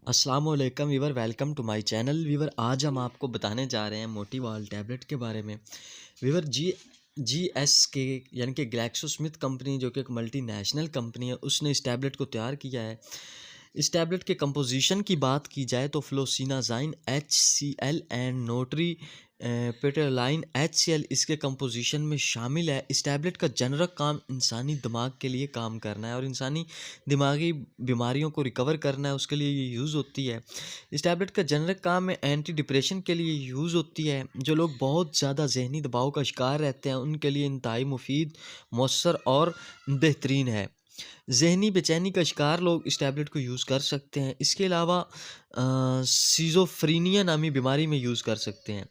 अस्सलामुअलैकुम viewer, welcome to my channel. Viewer, आज हम आपको बताने जा रहे हैं मोटीवाल टैबलेट के बारे में। वीवर, GSK यानी कि ग्लैक्सोस्मिथ कंपनी, जो कि एक मल्टीनेशनल कंपनी है, उसने इस टैबलेट को तैयार किया है। इस टैबलेट के कंपोजिशन की बात की जाए तो फ्लोसिनाजाइन HCl एंड नोट्री पेटेलाइन HCl इसके कंपोजिशन में शामिल है। इस टैबलेट का जनरक काम इंसानी दिमाग के लिए काम करना है और इंसानी दिमागी बीमारियों को रिकवर करना है, उसके लिए ये यूज़ होती है। इस टैबलेट का जनरक काम में एंटी डिप्रेशन के लिए यूज़ होती है। जो लोग बहुत ज़्यादा जहनी दबाव का शिकार रहते हैं, उनके लिए इंतहाई मुफीद, मौसर और बेहतरीन है। ज़हनी बेचैनी का शिकार लोग इस टैबलेट को यूज़ कर सकते हैं। इसके अलावा सिज़ोफ्रेनिया नामी बीमारी में यूज़ कर सकते हैं।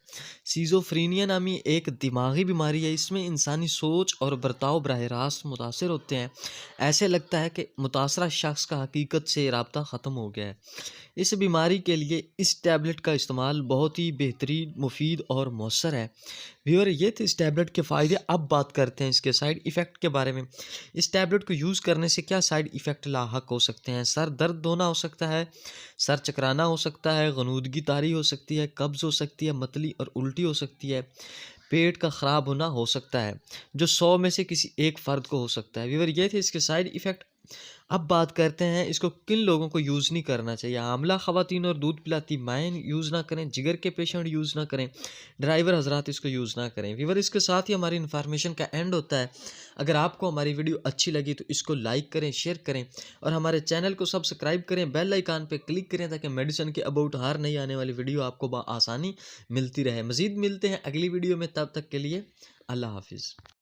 सिज़ोफ्रेनिया नामी एक दिमागी बीमारी है। इसमें इंसानी सोच और बर्ताव बराह रास्त मुतासर होते हैं। ऐसे लगता है कि मुतासरा शख्स का हकीकत से राब्ता ख़त्म हो गया है। इस बीमारी के लिए इस टैबलेट का इस्तेमाल बहुत ही बेहतरीन, मुफीद और मौसर है। व्यूअर, ये थे इस टैबलेट के फ़ायदे। अब बात करते हैं इसके साइड इफ़ेक्ट के बारे में। इस टैबलेट को यूज़ करने से क्या साइड इफ़ेक्ट लाहक हो सकते हैं? सर दर्द होना हो सकता है, सर चकराना हो सकता है, गनूदगी तारी हो सकती है, कब्ज़ हो सकती है, मतली और उल्टी हो सकती है, पेट का ख़राब होना हो सकता है, जो 100 में से किसी एक फ़र्द को हो सकता है। व्यूअर, ये थे इसके साइड इफ़ेक्ट। अब बात करते हैं इसको किन लोगों को यूज़ नहीं करना चाहिए। आमला ख़वातीन और दूध पिलाती माएँ यूज़ ना करें, जिगर के पेशेंट यूज़ ना करें, ड्राइवर हज़रात इसको यूज़ ना करें। व्यूअर, इसके साथ ही हमारी इन्फॉर्मेशन का एंड होता है। अगर आपको हमारी वीडियो अच्छी लगी तो इसको लाइक करें, शेयर करें और हमारे चैनल को सब्सक्राइब करें, बेल आइकन पे क्लिक करें ताकि मेडिसिन के अबाउट हर नई आने वाली वीडियो आपको आसानी मिलती रहे। मज़ीद मिलते हैं अगली वीडियो में, तब तक के लिए अल्लाह हाफ़िज़।